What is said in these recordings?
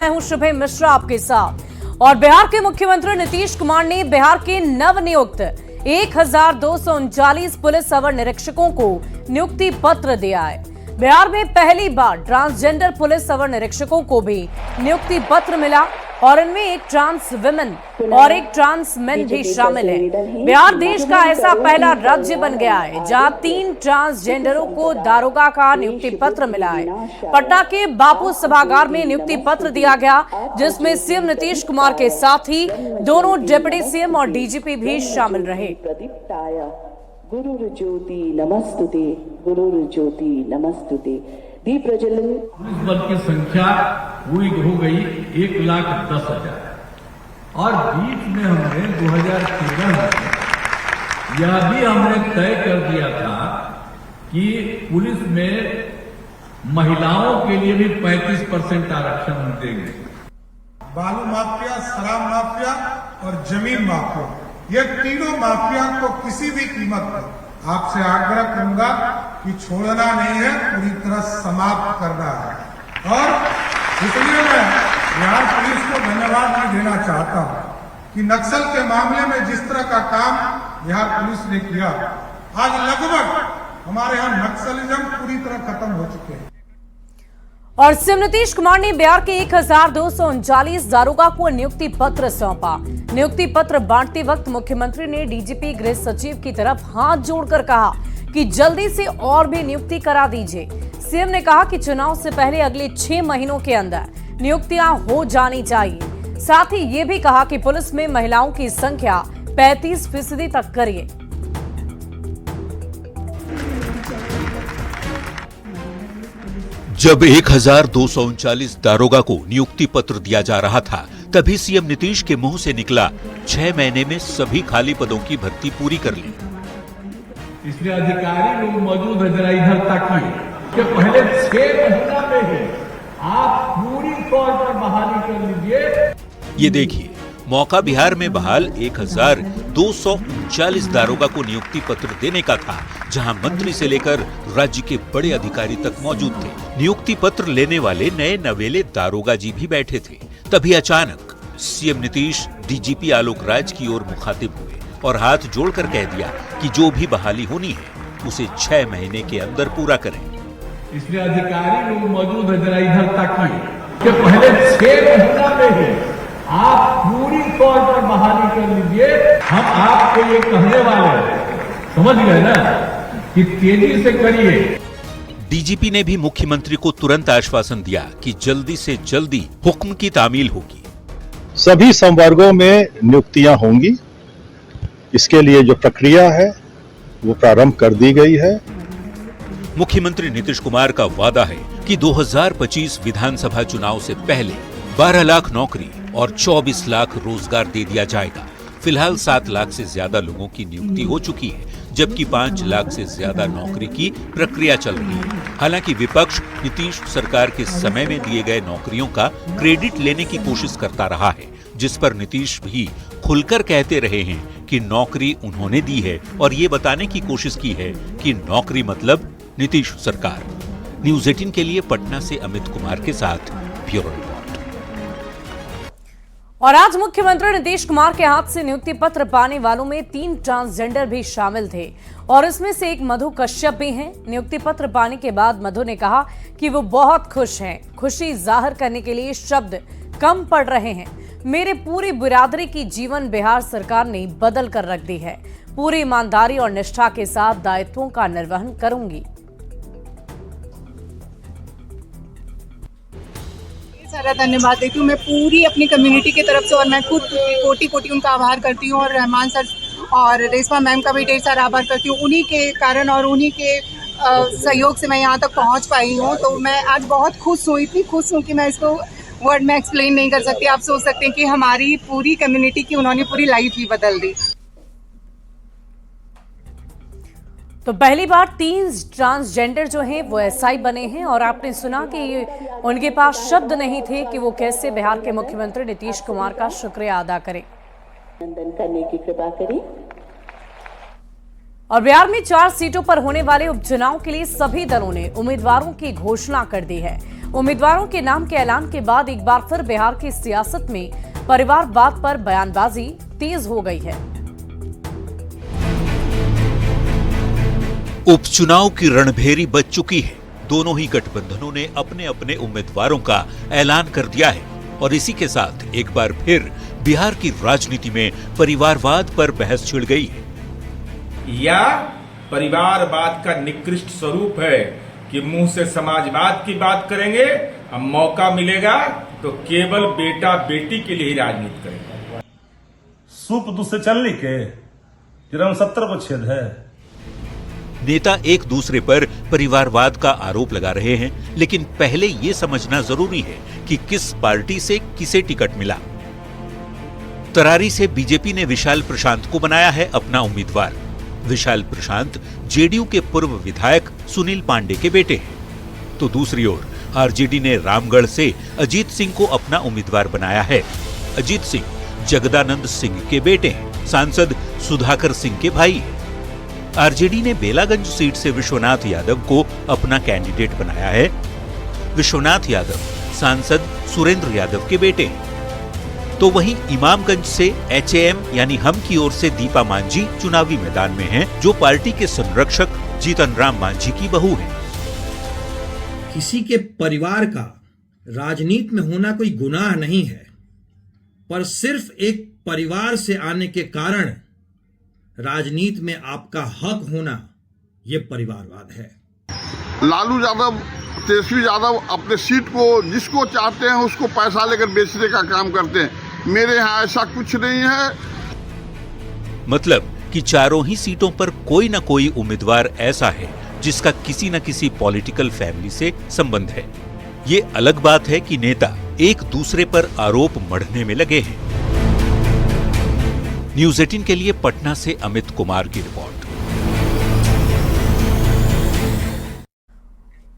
मैं हूं शुभम मिश्रा आपके साथ। और बिहार के मुख्यमंत्री नीतीश कुमार ने बिहार के नवनियुक्त 1239 पुलिस अवर निरीक्षकों को नियुक्ति पत्र दिया है। बिहार में पहली बार ट्रांसजेंडर पुलिस अवर निरीक्षकों को भी नियुक्ति पत्र मिला और इनमें एक ट्रांस विमेन और एक ट्रांस मेन भी शामिल है। बिहार देश का ऐसा पहला राज्य बन गया है जहां 3 ट्रांसजेंडरों को दारोगा का नियुक्ति पत्र मिला है। पटना के बापू सभागार में नियुक्ति पत्र दिया गया, जिसमें सीएम नीतीश कुमार के साथ ही दोनों डिप्टी सीएम और डीजीपी भी शामिल रहे। गुरुर्ज्योति नमस्तुते, गुरुर्ज्योति नमस्तुते। दीप प्रज्वलन। पुलिस बल की संख्या पूरी हो गई 1,10,000 और बीच में हमने 2013 में यह भी हमने तय कर दिया था कि पुलिस में महिलाओं के लिए भी 35% आरक्षण हम देंगे। बालू माफिया, शराब माफिया और जमीन माफिया, ये तीनों माफिया को किसी भी कीमत पर आपसे आग्रह करूंगा कि छोड़ना नहीं है, पूरी तरह समाप्त करना है। और इसलिए मैं बिहार पुलिस को धन्यवाद भी देना चाहता हूं कि नक्सल के मामले में जिस तरह का काम बिहार पुलिस ने किया, आज लगभग हमारे यहाँ नक्सलिज्म पूरी तरह खत्म हो चुके हैं। और सीएम नीतीश कुमार ने बिहार के 1239 दारोगा को नियुक्ति पत्र सौंपा। नियुक्ति पत्र बांटते वक्त मुख्यमंत्री ने डीजीपी गृह सचिव की तरफ हाथ जोड़कर कहा कि जल्दी से और भी नियुक्ति करा दीजिए। सीएम ने कहा कि चुनाव से पहले अगले 6 महीनों के अंदर नियुक्तियां हो जानी चाहिए। साथ ही ये भी कहा कि पुलिस में महिलाओं की संख्या 35% तक करिए। जब 1239 दारोगा को नियुक्ति पत्र दिया जा रहा था, तभी सीएम नीतीश के मुंह से निकला 6 महीने में सभी खाली पदों की भर्ती पूरी कर ली। इसलिए अधिकारी लोग मौजूद है, जरा इधर ताकिए कि पहले 6 महीना में ही आप पूरी तौर पर बहाली कर लीजिए। ये देखिए, मौका बिहार में बहाल 1239 दारोगा को नियुक्ति पत्र देने का था, जहां मंत्री से लेकर राज्य के बड़े अधिकारी तक मौजूद थे। नियुक्ति पत्र लेने वाले नए नवेले दारोगा जी भी बैठे थे। तभी अचानक सीएम नीतीश डीजीपी आलोक राज की ओर मुखातिब हुए और हाथ जोड़कर कह दिया कि जो भी बहाली होनी है उसे 6 महीने के अंदर पूरा करें। इसलिए अधिकारी लोग मौजूद है, जरा इधर ताकिए कि पहले 6 महीना में ही आप पूरी तौर पर बहाली कर लीजिए। हम आपको ये कहने वाले हैं, समझ गए ना, कि तेजी से करिए। डीजीपी ने भी मुख्यमंत्री को तुरंत आश्वासन दिया कि जल्दी से जल्दी हुक्म की तामील होगी। सभी संवर्गों में नियुक्तियां होंगी। इसके लिए जो प्रक्रिया है वो प्रारंभ कर दी गई है। मुख्यमंत्री नीतीश कुमार का वादा है कि 2025 विधानसभा चुनाव से पहले 12 लाख नौकरी और 24 लाख रोजगार दे दिया जाएगा। फिलहाल 7 लाख से ज्यादा लोगों की नियुक्ति हो चुकी है, जबकि 5 लाख से ज्यादा नौकरी की प्रक्रिया चल रही है। हालांकि विपक्ष नीतीश सरकार के समय में दिए गए नौकरियों का क्रेडिट लेने की कोशिश करता रहा है, जिस पर नीतीश भी खुलकर कहते रहे हैं कि नौकरी उन्होंने दी है और ये बताने की कोशिश की है कि नौकरी मतलब नीतीश सरकार। न्यूज़ 18 के लिए पटना से अमित कुमार के साथ ब्यूरो रिपोर्ट। और आज मुख्यमंत्री नीतीश कुमार के हाथ से नियुक्ति पत्र पाने वालों में 3 ट्रांसजेंडर भी शामिल थे और इसमें से एक मधु कश्यप भी हैं। नियुक्ति पत्र पाने के बाद मधु ने कहा कि वो बहुत खुश हैं। खुशी जाहिर करने के लिए शब्द कम पड़ रहे हैं। मेरे पूरी बिरादरी की जीवन बिहार सरकार ने बदल कर रख दी है। पूरी ईमानदारी और निष्ठा के साथ दायित्वों का निर्वहन करूंगी। सारा धन्यवाद देती हूँ मैं पूरी अपनी कम्युनिटी की तरफ से, और मैं खुद कोटि कोटि उनका आभार करती हूँ और रहमान सर और रेशमा मैम का भी ढेर सारा आभार करती हूँ। उन्हीं के कारण और उन्हीं के सहयोग से मैं यहाँ तक पहुँच पाई हूँ। तो मैं आज बहुत खुश हूँ, इतनी खुश हूँ कि मैं इसको वर्ड में एक्सप्लेन नहीं कर सकती। आप सोच सकते हैं कि हमारी पूरी कम्युनिटी की उन्होंने पूरी लाइफ ही बदल दी। तो पहली बार 3 ट्रांसजेंडर जो हैं वो एसआई बने हैं और आपने सुना कि उनके पास शब्द नहीं थे कि वो कैसे बिहार के मुख्यमंत्री नीतीश कुमार का शुक्रिया अदा करें। करने की कृपा करें। और बिहार में 4 सीटों पर होने वाले उपचुनाव के लिए सभी दलों ने उम्मीदवारों की घोषणा कर दी है उम्मीदवारों के नाम के ऐलान के बाद एक बार फिर बिहार की सियासत में परिवारवाद पर बयानबाजी तेज हो गई है। उपचुनाव की रणभेरी बज चुकी है। दोनों ही गठबंधनों ने अपने अपने उम्मीदवारों का ऐलान कर दिया है और इसी के साथ एक बार फिर बिहार की राजनीति में परिवारवाद पर बहस छिड़ गई है। या परिवारवाद का निकृष्ट स्वरूप है कि मुंह से समाजवाद की बात करेंगे, अब मौका मिलेगा तो केवल बेटा बेटी के लिए ही राजनीति करेंगे। सूप दूध से चलने के 70 को छेद है। नेता एक दूसरे पर परिवारवाद का आरोप लगा रहे हैं, लेकिन पहले ये समझना जरूरी है कि किस पार्टी से किसे टिकट मिला। तरारी से बीजेपी ने विशाल प्रशांत को बनाया है अपना उम्मीदवार। विशाल प्रशांत जेडीयू के पूर्व विधायक सुनील पांडे के बेटे हैं। तो दूसरी ओर आरजेडी ने रामगढ़ से अजीत सिंह को अपना उम्मीदवार बनाया है। अजीत सिंह जगदानंद सिंह के बेटे हैं, सांसद सुधाकर सिंह के भाई हैं। आरजेडी ने बेलागंज सीट से विश्वनाथ यादव को अपना कैंडिडेट बनाया है। विश्वनाथ यादव सांसद सुरेंद्र यादव के बेटे हैं। तो वहीं इमामगंज से एचएएम यानी हम की ओर से दीपा मांझी चुनावी मैदान में हैं, जो पार्टी के संरक्षक जीतन राम मांझी की बहू हैं। किसी के परिवार का राजनीति में होना कोई गुनाह नहीं है, पर सिर्फ एक परिवार से आने के कारण राजनीति में आपका हक होना यह परिवारवाद है। लालू यादव, तेजस्वी यादव अपने सीट को जिसको चाहते हैं उसको पैसा लेकर बेचने का काम करते हैं। मेरे यहाँ ऐसा कुछ नहीं है। मतलब कि चारों ही सीटों पर कोई न कोई उम्मीदवार ऐसा है जिसका किसी न किसी पॉलिटिकल फैमिली से संबंध है। ये अलग बात है कि नेता एक दूसरे पर आरोप मढ़ने में लगे हैं। न्यूज़ 18 के लिए पटना से अमित कुमार की रिपोर्ट।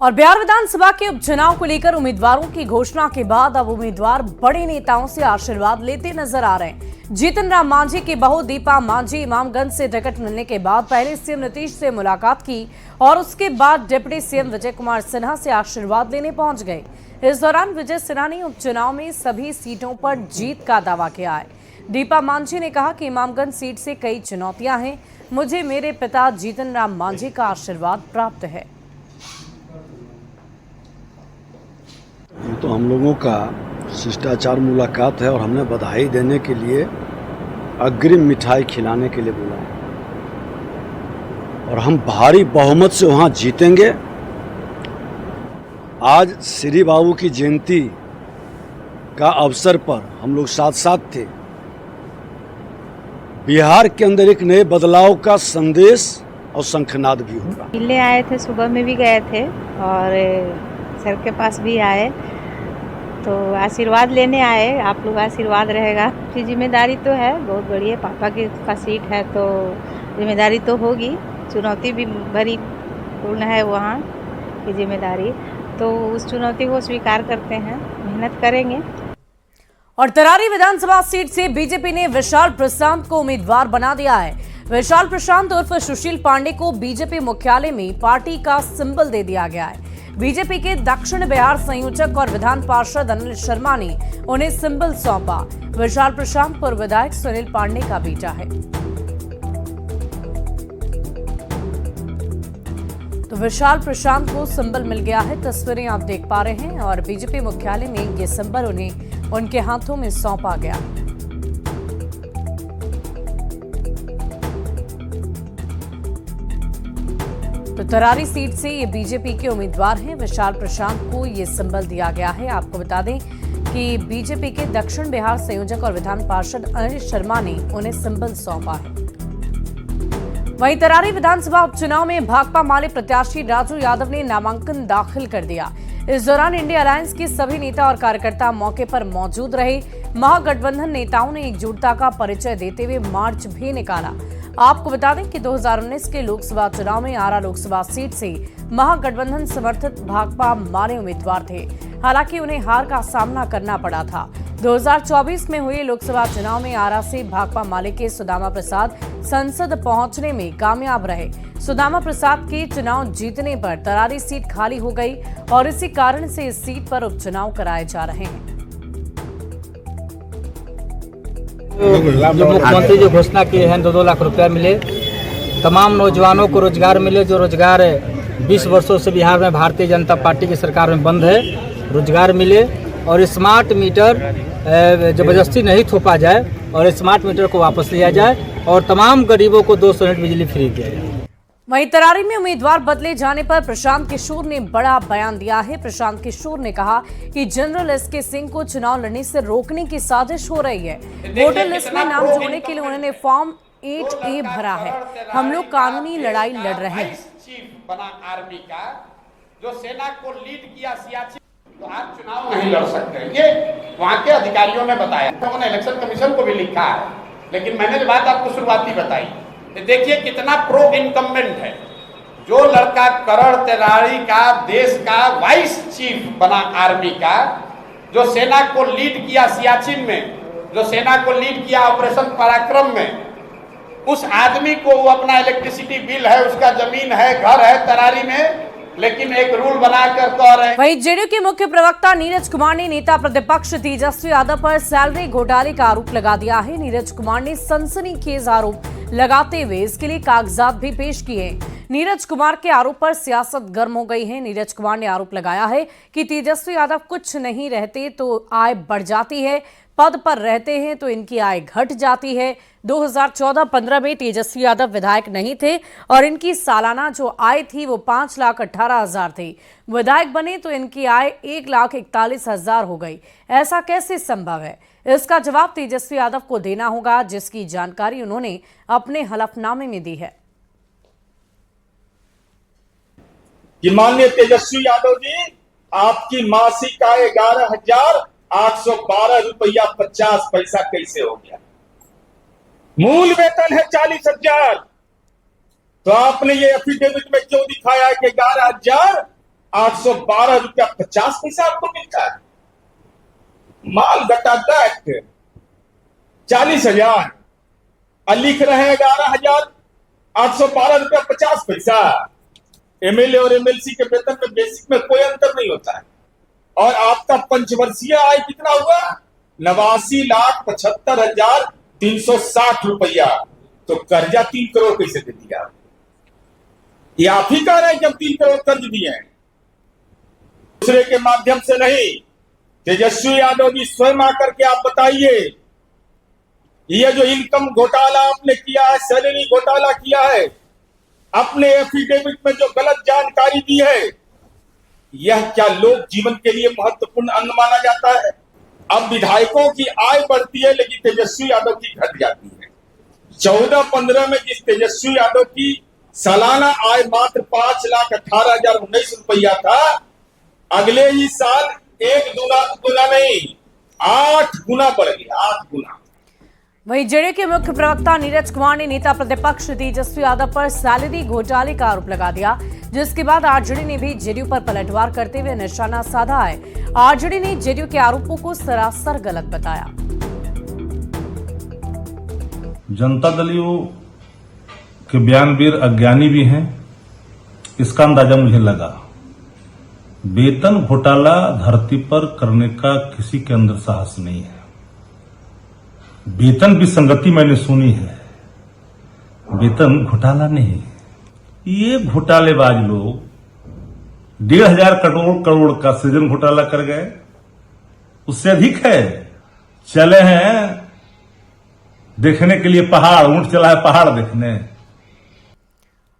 और बिहार विधानसभा के उपचुनाव को लेकर उम्मीदवारों की घोषणा के बाद अब उम्मीदवार बड़े नेताओं से आशीर्वाद लेते नजर आ रहे हैं। जीतन राम मांझी की बहू दीपा मांझी इमामगंज से टिकट मिलने के बाद पहले सीएम नीतीश से मुलाकात की और उसके बाद डिप्टी सीएम विजय कुमार सिन्हा से आशीर्वाद लेने पहुंच गए। इस दौरान विजय सिन्हा ने उपचुनाव में सभी सीटों पर जीत का दावा किया है। दीपा मांझी ने कहा कि इमामगंज सीट से कई चुनौतियां हैं, मुझे मेरे पिता जीतन राम मांझी का आशीर्वाद प्राप्त है। ये तो हम लोगों का शिष्टाचार मुलाकात है और हमने बधाई देने के लिए अग्रिम मिठाई खिलाने के लिए बुलाया और हम भारी बहुमत से वहां जीतेंगे। आज श्री बाबू की जयंती का अवसर पर हम लोग साथ साथ थे। बिहार के अंदर एक नए बदलाव का संदेश और शंखनाद भी होगा। मिलने आए थे, सुबह में भी गए थे और सर के पास भी आए, तो आशीर्वाद लेने आए। आप लोग आशीर्वाद रहेगा कि जिम्मेदारी तो है बहुत बड़ी है, पापा की का सीट है तो जिम्मेदारी तो होगी। चुनौती भी बड़ी पूर्ण है वहाँ की जिम्मेदारी, तो उस चुनौती को स्वीकार करते हैं, मेहनत करेंगे। और तरारी विधानसभा सीट से बीजेपी ने विशाल प्रशांत को उम्मीदवार बना दिया है। विशाल प्रशांत उर्फ सुशील पांडे को बीजेपी मुख्यालय में पार्टी का सिंबल दे दिया गया है। बीजेपी के दक्षिण बिहार संयोजक और विधान पार्षद अनिल शर्मा ने उन्हें सिंबल सौंपा। विशाल प्रशांत पूर्व विधायक सुनील पांडे का बेटा है। तो विशाल प्रशांत को सिंबल मिल गया है, तस्वीरें आप देख पा रहे हैं और बीजेपी मुख्यालय में ये सिंबल उन्हें उनके हाथों में सौंपा गया। तो तरारी सीट से ये बीजेपी के उम्मीदवार हैं। विशाल प्रशांत को ये सिंबल दिया गया है। आपको बता दें कि बीजेपी के दक्षिण बिहार संयोजक और विधान पार्षद अनिल शर्मा ने उन्हें सिंबल सौंपा है। वहीं तरारी विधानसभा उपचुनाव में भाकपा माले प्रत्याशी राजू यादव ने नामांकन दाखिल कर दिया। इस दौरान इंडिया अलायंस के सभी नेता और कार्यकर्ता मौके पर मौजूद रहे। महागठबंधन नेताओं ने एकजुटता का परिचय देते हुए मार्च भी निकाला। आपको बता दें कि 2019 के लोकसभा चुनाव में आरा लोकसभा सीट से महागठबंधन समर्थित भाकपा माले उम्मीदवार थे। हालांकि उन्हें हार का सामना करना पड़ा था। 2024 में हुए लोकसभा चुनाव में आरा से भाकपा माले के सुदामा प्रसाद संसद पहुंचने में कामयाब रहे। सुदामा प्रसाद के चुनाव जीतने पर तरारी सीट खाली हो गई और इसी कारण से इस सीट पर उपचुनाव कराए जा रहे हैं। जो मुख्यमंत्री जो घोषणा किए हैं 2-2 लाख रुपया मिले, तमाम नौजवानों को रोजगार मिले। जो रोजगार 20 वर्षों से बिहार में भारतीय जनता पार्टी की सरकार में बंद है, रोजगार मिले। और स्मार्ट मीटर जबरदस्ती नहीं थोपा जाए और स्मार्ट मीटर को वापस लिया जाए और तमाम गरीबों को 200 यूनिट बिजली फ्री दिया जाए। वहीं तरारी में उम्मीदवार बदले जाने पर प्रशांत किशोर ने बड़ा बयान दिया है। प्रशांत किशोर ने कहा कि जनरल एसके सिंह को चुनाव लड़ने से रोकने की साजिश हो रही है। वोटर लिस्ट में नाम जोड़ने के लिए उन्होंने फॉर्म 8A भरा है। हम लोग कानूनी लड़ाई लड़ रहे हैं। चीफ बना आर्मी का, जो सेना को लीड किया सियाचिन, तो आप चुनाव नहीं लड़ सकते। ये वहाँ के अधिकारियों ने बताया, उन्होंने इलेक्शन कमीशन को भी लिखा है। लेकिन मैंने जो बात आपको शुरुआती बताई, देखिए कितना प्रो इनकम्बेंट है। जो लड़का करण तिवारी का देश का वाइस चीफ बना आर्मी का, जो सेना को लीड किया सियाचिन में, जो सेना को लीड किया ऑपरेशन पराक्रम में, उस आदमी को वो अपना इलेक्ट्रिसिटी बिल है, उसका जमीन है, घर है तरारी में, लेकिन एक रूल बनाकर कह रहे हैं। वहीं जेडीयू के मुख्य प्रवक्ता नीरज कुमार ने नेता प्रतिपक्ष तेजस्वी यादव पर सैलरी घोटाले का आरोप लगा दिया है। नीरज कुमार ने सनसनीखेज आरोप लगाते हुए इसके लिए कागजात भी पेश किए। नीरज कुमार के आरोप पर सियासत गर्म हो गई है। नीरज कुमार ने आरोप लगाया है कि तेजस्वी यादव कुछ नहीं रहते तो आय बढ़ जाती है, पद पर रहते हैं तो इनकी आय घट जाती है। 2014-15 में तेजस्वी यादव विधायक नहीं थे और इनकी सालाना जो आय थी वो 5,18,000 थी। विधायक बने तो इनकी आय 1,41,000 हो गई। ऐसा कैसे संभव है? इसका जवाब तेजस्वी यादव को देना होगा, जिसकी जानकारी उन्होंने अपने हलफनामे में दी है। कि माननीय तेजस्वी यादव जी, आपकी मासिक आय 11,812 रुपया 50 पैसा कैसे हो गया? मूल वेतन है 40,000, तो आपने ये एफिडेविट में क्यों दिखाया है कि 11,812 रुपया 50 पैसा आपको मिलता है? माल घटा 40,000 और लिख रहे हैं 11,812 रुपया 50 पैसा। एमएलए और एमएलसी के वेतन में बेसिक में कोई अंतर नहीं होता है। और आपका पंचवर्षीय आय कितना हुआ? 89,75,360 रुपया। तो कर्जा 3 करोड़ कैसे दे दिया? ये आप ही कह रहे हैं कि हम 3 करोड़ कर्ज दिए हैं, दूसरे के माध्यम से नहीं। तेजस्वी यादव जी स्वयं आकर के आप बताइए, ये जो इनकम घोटाला आपने किया है, सैलरी घोटाला किया है, अपने एफिडेविट में जो गलत जानकारी दी है, यह क्या लोक जीवन के लिए महत्वपूर्ण अंग माना जाता है? अब विधायकों की आय बढ़ती है लेकिन तेजस्वी यादव की घट जाती है। 14-15 में जिस तेजस्वी यादव की सालाना आय मात्र 5,18,019 रुपया था, अगले ही साल 1 गुना नहीं 8 गुना बढ़ गया, 8 गुना। वहीं जेडीयू के मुख्य प्रवक्ता नीरज कुमार ने नेता प्रतिपक्ष तेजस्वी यादव पर सैलरी घोटाले का आरोप लगा दिया, जिसके बाद आरजेडी ने भी जेडीयू पर पलटवार करते हुए निशाना साधा है। आरजेडी ने जेडीयू के आरोपों को सरासर गलत बताया। जनता दलियों के बयानवीर अज्ञानी भी हैं, इसका अंदाजा मुझे लगा। वेतन घोटाला धरती पर करने का किसी के अंदर साहस नहीं है। वेतन विसंगति मैंने सुनी है, वेतन घोटाला नहीं। ये घोटालेबाज लोग 1,500 करोड़ का सृजन घोटाला कर गए, उससे अधिक है। चले हैं देखने के लिए पहाड़, ऊंट चला है पहाड़ देखने।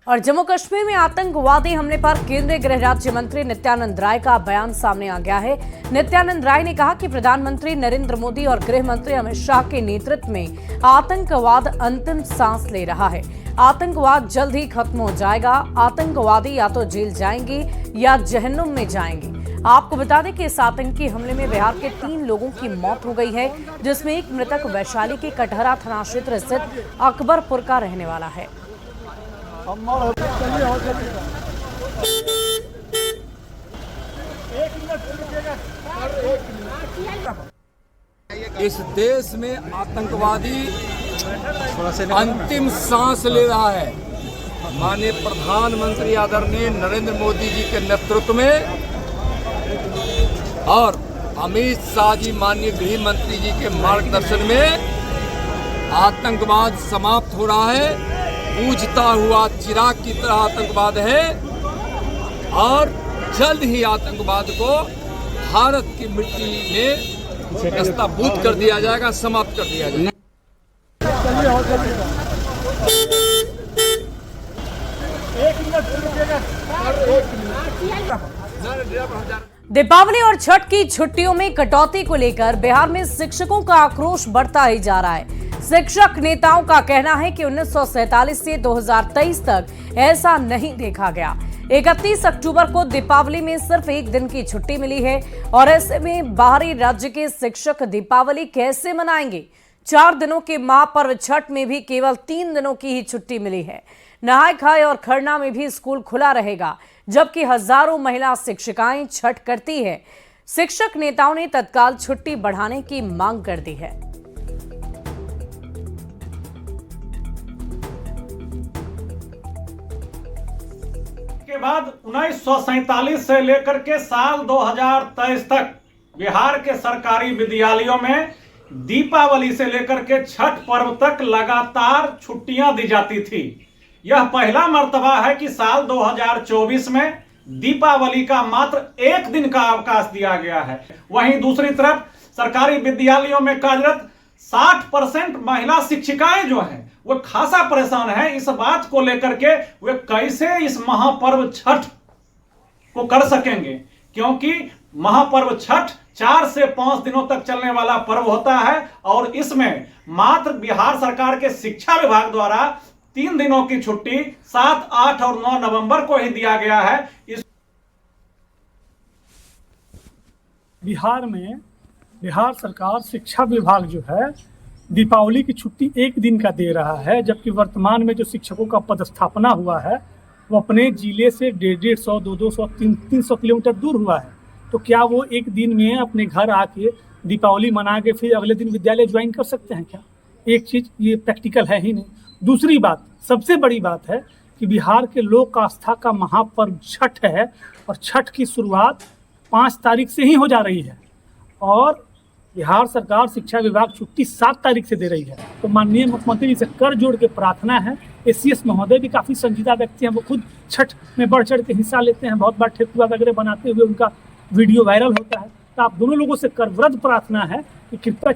और जम्मू कश्मीर में आतंकवादी हमले पर केंद्रीय गृह राज्य मंत्री नित्यानंद राय का बयान सामने आ गया है। नित्यानंद राय ने कहा कि प्रधानमंत्री नरेंद्र मोदी और गृह मंत्री अमित शाह के नेतृत्व में आतंकवाद अंतिम सांस ले रहा है। आतंकवाद जल्द ही खत्म हो जाएगा। आतंकवादी या तो जेल जाएंगे या जहन्नुम में जाएंगे। आपको बता दें कि इस आतंकी हमले में बिहार के 3 लोगों की मौत हो गई है, जिसमें एक मृतक वैशाली के कटहरा थाना क्षेत्र स्थित अकबरपुर का रहने वाला है। इस देश में आतंकवादी अंतिम सांस ले रहा है। माननीय प्रधानमंत्री आदरणीय नरेंद्र मोदी जी के नेतृत्व में और अमित शाह जी माननीय गृह मंत्री जी के मार्गदर्शन में आतंकवाद समाप्त हो रहा है। बूझता हुआ चिराग की तरह आतंकवाद है और जल्द ही आतंकवाद को भारत की मिट्टी में नस्ताबूद कर दिया जाएगा, समाप्त कर दिया जाएगा। दीपावली और छठ की छुट्टियों में कटौती को लेकर बिहार में शिक्षकों का आक्रोश बढ़ता ही जा रहा है। शिक्षक नेताओं का कहना है कि 1947 से 2023 तक ऐसा नहीं देखा गया। 31 अक्टूबर को दीपावली में सिर्फ एक दिन की छुट्टी मिली है और ऐसे में बाहरी राज्य के शिक्षक दीपावली कैसे मनाएंगे। 4 दिनों के महापर्व छठ में भी केवल 3 दिनों की ही छुट्टी मिली है। नहाय खाए और खरना में भी स्कूल खुला रहेगा, जबकि हजारों महिला शिक्षिकाएं छठ करती है। शिक्षक नेताओं ने तत्काल छुट्टी बढ़ाने की मांग कर दी है। के बाद 1947 से लेकर के साल 2023 तक बिहार के सरकारी विद्यालयों में दीपावली से लेकर के छठ पर्व तक लगातार छुट्टियां दी जाती थी। यह पहला मर्तबा है कि साल 2024 में दीपावली का मात्र एक दिन का अवकाश दिया गया है। वहीं दूसरी तरफ सरकारी विद्यालयों में कार्यरत 60% महिला शिक्षिकाएं जो हैं वो खासा परेशान है इस बात को लेकर के वे कैसे इस महापर्व छठ को कर सकेंगे, क्योंकि महापर्व छठ 4 से 5 दिनों तक चलने वाला पर्व होता है और इसमें मात्र बिहार सरकार के शिक्षा विभाग द्वारा 3 दिनों की छुट्टी 7, 8 और 9 नवंबर को ही दिया गया है। इस बिहार में बिहार सरकार शिक्षा विभाग जो है दीपावली की छुट्टी एक दिन का दे रहा है, जबकि वर्तमान में जो शिक्षकों का पदस्थापना हुआ है वो अपने जिले से 150, 200, 300 किलोमीटर दूर हुआ है। तो क्या वो एक दिन में अपने घर आके दीपावली मना के फिर अगले दिन विद्यालय ज्वाइन कर सकते हैं क्या? एक चीज़ ये प्रैक्टिकल है ही नहीं। दूसरी बात, सबसे बड़ी बात है कि बिहार के लोक आस्था का महापर्व छठ है और छठ की शुरुआत 5 तारीख से ही हो जा रही है और बिहार सरकार शिक्षा विभाग छुट्टी 7 तारीख से दे रही है। तो माननीय मुख्यमंत्री जी से कर जोड़ के प्रार्थना है। एसीएस महोदय भी काफ़ी संजीदा व्यक्ति हैं, वो खुद छठ में बढ़ चढ़ के हिस्सा लेते हैं, बहुत बार ठेकुआ वगैरह बनाते हुए उनका वीडियो वायरल होता है। तो आप दोनों लोगों से करवृत प्रार्थना है कि कृपया